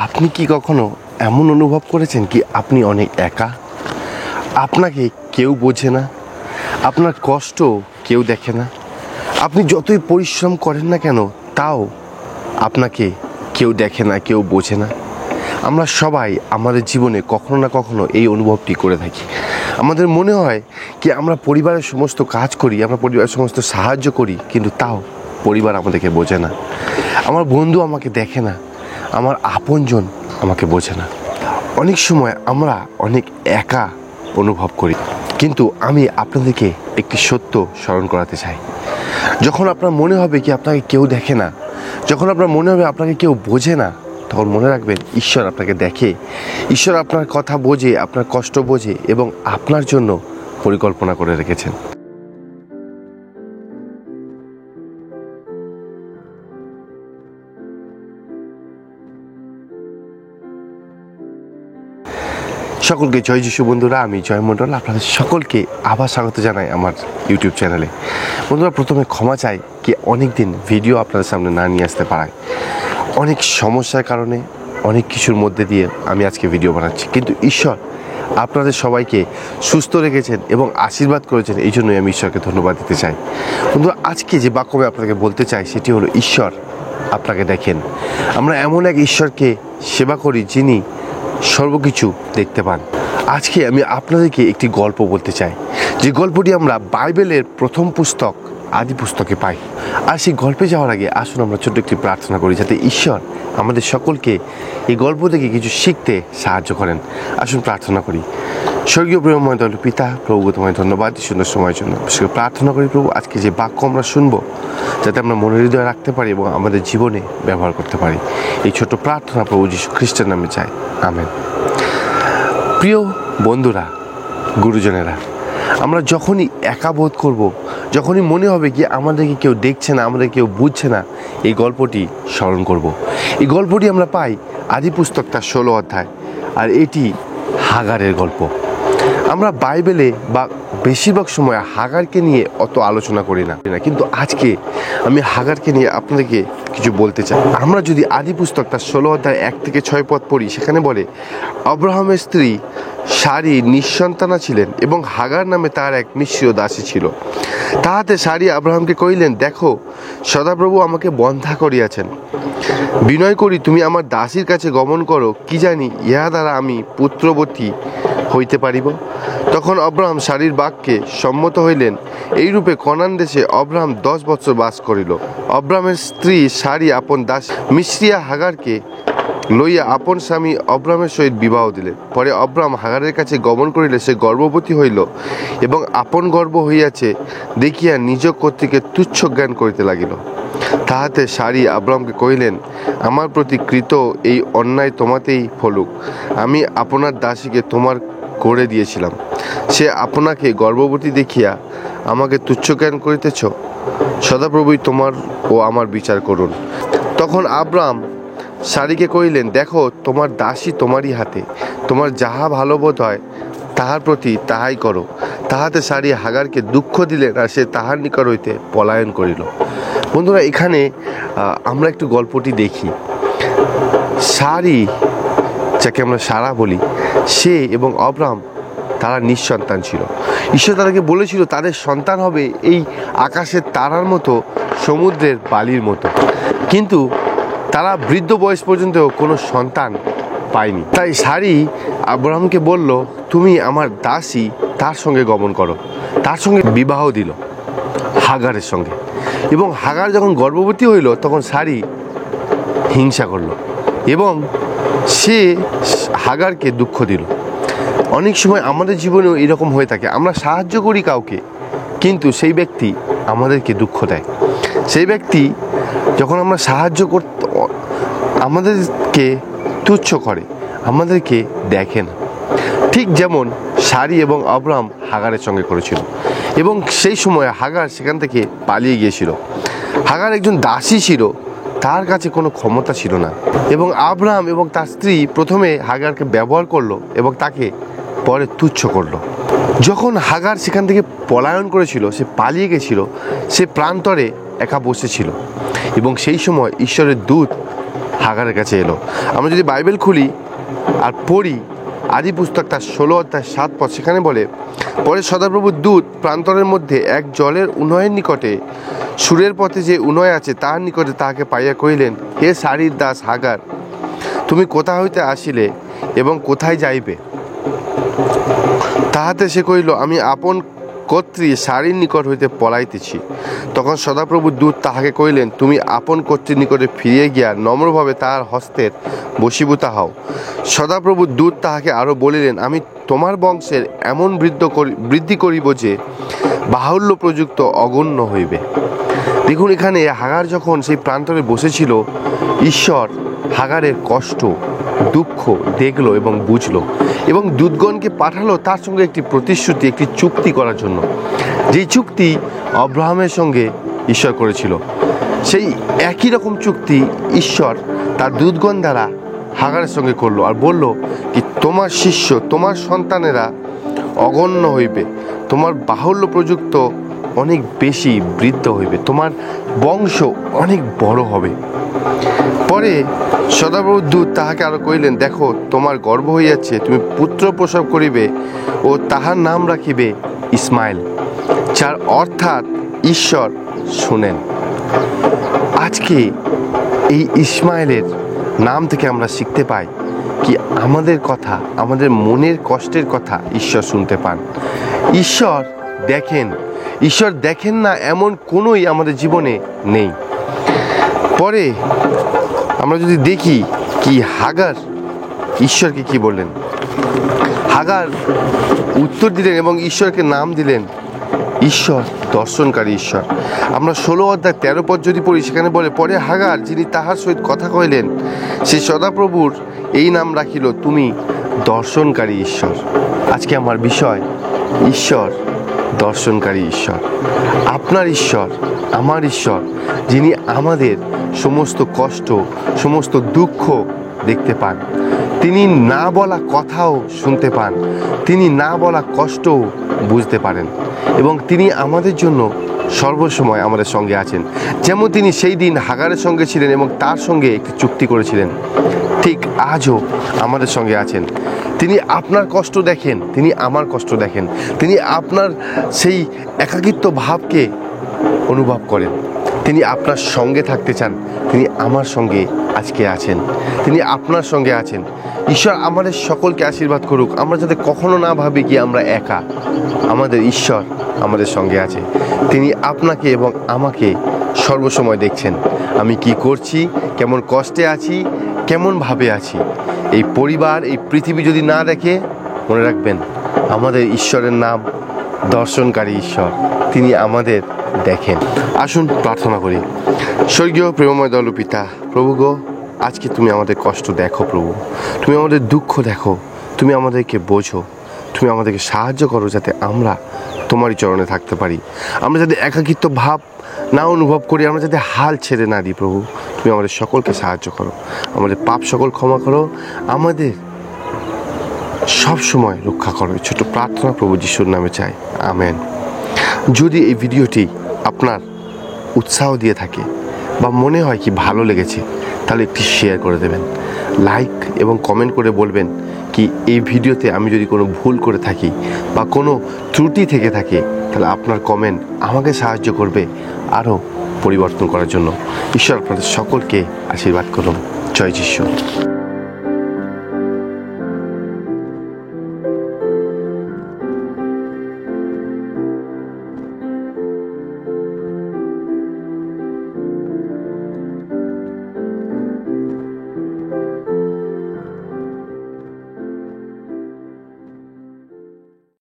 আপনি কি কখনো এমন অনুভব করেছেন কি আপনি অনেক একা? আপনাকে কেউ বোঝে না, আপনার কষ্ট কেউ দেখে না। আপনি যতই পরিশ্রম করেন না কেন তাও আপনাকে কেউ দেখে না, কেউ বোঝে না। আমরা সবাই আমাদের জীবনে কখনো না কখনো এই অনুভবটি করে থাকি। আমাদের মনে হয় কি আমরা পরিবারের সমস্ত কাজ করি, আমরা পরিবারের সমস্ত সাহায্য করি, কিন্তু তাও পরিবার আমাদেরকে বোঝে না। আমার বন্ধু আমাকে দেখে না, আমার আপনজন আমাকে বোঝে না। অনেক সময় আমরা অনেক একা অনুভব করি, কিন্তু আমি আপনাদেরকে একটি সত্য স্মরণ করাতে চাই। যখন আপনার মনে হবে কি আপনাকে কেউ দেখে না, যখন আপনার মনে হবে আপনাকে কেউ বোঝে না, তখন মনে রাখবেন ঈশ্বর আপনাকে দেখে, ঈশ্বর আপনার কথা বোঝে, আপনার কষ্ট বোঝে এবং আপনার জন্য পরিকল্পনা করে রেখেছেন। সকলকে জয় যিশু বন্ধুরা, আমি জয় মণ্ডল আপনাদের সকলকে আবার স্বাগত জানাই আমার ইউটিউব চ্যানেলে। বন্ধুরা, প্রথমে ক্ষমা চাই কি অনেক দিন ভিডিও আপনাদের সামনে না নিয়ে আসতে পারায়। অনেক সমস্যার কারণে অনেক কিছুর মধ্যে দিয়ে আমি আজকে ভিডিও বানাচ্ছি, কিন্তু ঈশ্বর আপনাদের সবাইকে সুস্থ রেখেছেন এবং আশীর্বাদ করেছেন, এই জন্যই আমি ঈশ্বরকে ধন্যবাদ দিতে চাই। বন্ধুরা, আজকে যে বাক্য আমি আপনাকে বলতে চাই সেটি হলো ঈশ্বর আপনাকে দেখেন। আমরা এমন এক ঈশ্বরকে সেবা করি যিনি সর্বকিছু দেখতে পান। আজকে আমি আপনাদেরকে একটি গল্প বলতে চাই, যে গল্পটি আমরা বাইবেলের প্রথম পুস্তক আদি পুস্তকে পাই। আর সেই গল্পে যাওয়ার আগে আসুন আমরা ছোট্ট একটি প্রার্থনা করি, যাতে ঈশ্বর আমাদের সকলকে এই গল্প থেকে কিছু শিখতে সাহায্য করেন। আসুন প্রার্থনা করি। স্বর্গীয় প্রেমময় দয়ালু পিতা, প্রভু তোমায় ধন্যবাদ এই সুন্দর সময়ের জন্য। প্রার্থনা করি প্রভু, আজকে যে বাক্য আমরা শুনবো যাতে আমরা মনের হৃদয়ে রাখতে পারি এবং আমাদের জীবনে ব্যবহার করতে পারি। এই ছোট প্রার্থনা প্রভু যীশু খ্রিস্টের নামে চাই, আমেন। প্রিয় বন্ধুরা, গুরুজনেরা, আমরা যখনই একা বোধ করব, যখনই মনে হবে কি আমাদেরকে কেউ দেখছে না, আমাদের কেউ বুঝছে না, এই গল্পটি স্মরণ করব। এই গল্পটি আমরা পাই আদি পুস্তক তার 16 অধ্যায়, আর এটি হাগারের গল্প। আমরা বাইবেলে বা বেশিরভাগ সময় হাগারকে নিয়ে অত আলোচনা করি না, কিন্তু আজকে আমি হাগারকে নিয়ে আপনাদেরকে কিছু বলতে চাই। আমরা যদি আদি পুস্তক তার 16 অধ্যায় 1 থেকে 6 পদ পড়ি, সেখানে বলে, আব্রাহামের স্ত্রী সারি নিঃসন্তানা ছিলেন এবং হাগার নামে তার এক নিঃস্ব দাসী ছিল। তাহাতে সারি আব্রাহামকে কহিলেন, দেখো, সদাপ্রভু আমাকে বন্ধা করিয়াছেন, বিনয় করি তুমি আমার দাসীর কাছে গমন করো, কি জানি ইহা দ্বারা আমি পুত্রবতী হইতে পারিব। তখন আব্রাহাম সারির বাক্যে সম্মত হইলেন। এইরূপে কনান দেশে আব্রাহাম 10 বৎসর বাস করিল। আব্রাহামের স্ত্রী সারি আপন দাসী মিশ্রিয়া হাগারকে লইয়া আপন স্বামী আব্রাহামের সহিত বিবাহ দিলেন। পরে আব্রাহাম হাগারের কাছে গমন করিলে সে গর্ভবতী হইল এবং আপন গর্ভ হইয়াছে দেখিয়া নিজ কর্তৃকে তুচ্ছ জ্ঞান করিতে লাগিল। তাহাতে সারি আব্রাহামকে কহিলেন, আমার প্রতি কৃত এই অন্যায় তোমাতেই ফলুক। আমি আপনার দাসীকে তোমার করে দিয়েছিলাম, সে আপনাকে গর্ভবতী দেখিয়া আমাকে তুচ্ছ জ্ঞান করিতেছ। সদাপ্রভুই তোমার ও আমার বিচার করুন। তখন আব্রাহাম সারিকে কহিলেন, দেখো, তোমার দাসী তোমারই হাতে, তোমার যাহা ভালো বোধ হয় তাহার প্রতি তাহাই করো। তাহাতে সারি হাগারকে দুঃখ দিলেন, আর সে তাহার নিকট হইতে পলায়ন করিল। বন্ধুরা, এখানে আমরা একটু গল্পটি দেখি। সারি, যাকে আমরা সারা বলি, সে এবং আব্রাহাম তারা নিঃসন্তান ছিল। ঈশ্বর তাদেরকে বলেছিল তাদের সন্তান হবে এই আকাশের তারার মতো, সমুদ্রের বালির মতো, কিন্তু তারা বৃদ্ধ বয়স পর্যন্ত কোনো সন্তান পায়নি। তাই সারি আব্রাহামকে বলল, তুমি আমার দাসী তার সঙ্গে গমন করো। তার সঙ্গে বিবাহ দিল হাগারের সঙ্গে, এবং হাগার যখন গর্ভবতী হইল তখন সারি হিংসা করল এবং সে হাগারকে দুঃখ দিল। অনেক সময় আমাদের জীবনেও এরকম হয়ে থাকে, আমরা সাহায্য করি কাউকে, কিন্তু সেই ব্যক্তি আমাদেরকে দুঃখ দেয়। সেই ব্যক্তি যখন আমরা সাহায্য করতে আমাদেরকে তুচ্ছ করে, আমাদেরকে দেখে না। ঠিক যেমন সারি এবং আব্রাহাম হাগারের সঙ্গে করেছিল, এবং সেই সময় হাগার সেখান থেকে পালিয়ে গিয়েছিল। হাগার একজন দাসী ছিল, তার কাছে কোনো ক্ষমতা ছিল না, এবং আব্রাহাম এবং তার স্ত্রী প্রথমে হাগারকে ব্যবহার করলো এবং তাকে পরে তুচ্ছ করলো। যখন হাগার সেখান থেকে পলায়ন করেছিল, সে পালিয়ে গেছিল, সে প্রান্তরে একা বসেছিল এবং সেই সময় ঈশ্বরের দূত হাগারের কাছে এলো। আমরা যদি বাইবেল খুলি আর পড়ি আদি পুস্তক তার 16 অধ্যায় 7 পদ, সেখানে বলে, পরে সদাপ্রভুর দূত প্রান্তরের মধ্যে এক জলের উনয়ের নিকটে সুরের পথে যে উনয় আছে তার নিকটে তাহাকে পাইয়া কহিলেন, হে সারির দাস হাগার, তুমি কোথা হইতে আসিলে এবং কোথায় যাইবে? তাহাতে সে কহিল, আমি আপন কর্ত্রী সারির নিকট হইতে পলাইতেছি। তখন সদাপ্রভুর দূত তাহাকে কহিলেন, তুমি আপন কর্ত্রীর নিকটে ফিরিয়া গিয়া নম্রভাবে তাহার হস্তের বশীভূতা হও। সদাপ্রভুর দূত তাহাকে আরও বলিলেন, আমি তোমার বংশের এমন বৃদ্ধি করিব যে বাহুল্য প্রযুক্ত অগণ্য হইবে। দেখুন, এখানে হাগার যখন সেই প্রান্তরে বসেছিল, ঈশ্বর হাগারের কষ্ট দুঃখ দেখলো এবং বুঝলো এবং দূতগণকে পাঠালো তার সঙ্গে একটি প্রতিশ্রুতি, একটি চুক্তি করার জন্য, যেই চুক্তি আব্রাহামের সঙ্গে ঈশ্বর করেছিল। সেই একই রকম চুক্তি ঈশ্বর তার দূতগণ দ্বারা হাগারের সঙ্গে করলো আর বলল কি, তোমার শিষ্য, তোমার সন্তানেরা অগণ্য হইবে, তোমার বাহুল্য প্রযুক্ত অনেক বেশি বৃদ্ধ হইবে, তোমার বংশ অনেক বড় হবে। পরে সদাপ্রভুর দূত তাহাকে আরো কহিলেন, দেখো তোমার গর্ভ হইয়াছে, তুমি পুত্র প্রসব করিবে ও তাহার নাম রাখিবে ইসমাইল, যার অর্থাৎ ঈশ্বর শুনেন। আজকে এই ইসমাইলের নাম থেকে আমরা শিখতে পাই কি আমাদের কথা, আমাদের মনের কষ্টের কথা ঈশ্বর শুনতে পান। ঈশ্বর দেখেন, ঈশ্বর দেখেন না এমন কোনোই আমাদের জীবনে নেই। পরে আমরা যদি দেখি কি হাগার ঈশ্বরকে কি বললেন, হাগার উত্তর দিলেন এবং ঈশ্বরকে নাম দিলেন ঈশ্বর দর্শনকারী ঈশ্বর। আমরা 16 অধ্যায় 13 পদ যদি পড়ি, সেখানে বলে, পরে হাগার যিনি তাহার সহিত কথা কহিলেন সে সদাপ্রভুর এই নাম রাখিল, তুমি দর্শনকারী ঈশ্বর। আজকে আমার বিষয় ঈশ্বর দর্শনকারী ঈশ্বর, আপনার ঈশ্বর, আমার ঈশ্বর, যিনি আমাদের সমস্ত কষ্ট, সমস্ত দুঃখ দেখতে পান। তিনি না বলা কথাও শুনতে পান, তিনি না বলা কষ্টও বুঝতে পারেন এবং তিনি আমাদের জন্য সর্বসময় আমাদের সঙ্গে আছেন। যেমন তিনি সেই দিন হাগারের সঙ্গে ছিলেন এবং তার সঙ্গে একটি চুক্তি করেছিলেন, ঠিক আজও আমাদের সঙ্গে আছেন। তিনি আপনার কষ্ট দেখেন, তিনি আমার কষ্ট দেখেন, তিনি আপনার সেই একাকিত্ব ভাবকে অনুভব করেন, তিনি আপনার সঙ্গে থাকতে চান। তিনি আমার সঙ্গে আজকে আছেন, তিনি আপনার সঙ্গে আছেন। ঈশ্বর আমাদের সকলকে আশীর্বাদ করুক। আমরা যাতে কখনো না ভাবি কি আমরা একা, আমাদের ঈশ্বর আমাদের সঙ্গে আছে। তিনি আপনাকে এবং আমাকে সর্বসময় দেখছেন, আমি কি করছি, কেমন কষ্টে আছি, কেমন ভাবে আছি। এই পরিবার, এই পৃথিবী যদি না দেখে, মনে রাখবেন আমাদের ঈশ্বরের নাম দর্শনকারী ঈশ্বর, তিনি আমাদের দেখেন। আসুন প্রার্থনা করি। স্বর্গীয় প্রেমময় দয়ালু পিতা, প্রভু গো, আজকে তুমি আমাদের কষ্ট দেখো প্রভু, তুমি আমাদের দুঃখ দেখো, তুমি আমাদেরকে বোঝো, তুমি আমাদেরকে সাহায্য করো যাতে আমরা তোমারই চরণে থাকতে পারি। আমরা যাতে একাকিত্ব ভাব না অনুভব করি, আমরা যাতে হাল ছেড়ে না দিই প্রভু। তুমি আমাদের সকলকে সাহায্য করো, আমাদের পাপ সকল ক্ষমা করো, আমাদের সব সময় রক্ষা করো। ছোট প্রার্থনা প্রভু যিশুর নামে চাই, আমেন। যদি এই ভিডিওটি আপনার উৎসাহ দিয়ে থাকে বা মনে হয় কি ভালো লেগেছে, তাহলে একটি শেয়ার করে দেবেন, লাইক এবং কমেন্ট করে বলবেন কি এই ভিডিওতে আমি যদি কোনো ভুল করে থাকি বা কোনো ত্রুটি থেকে থাকে, তাহলে আপনার কমেন্ট আমাকে সাহায্য করবে আরও পরিবর্তন করার জন্য। ঈশ্বর আপনাদের সকলকে আশীর্বাদ করুন। জয় যিশু।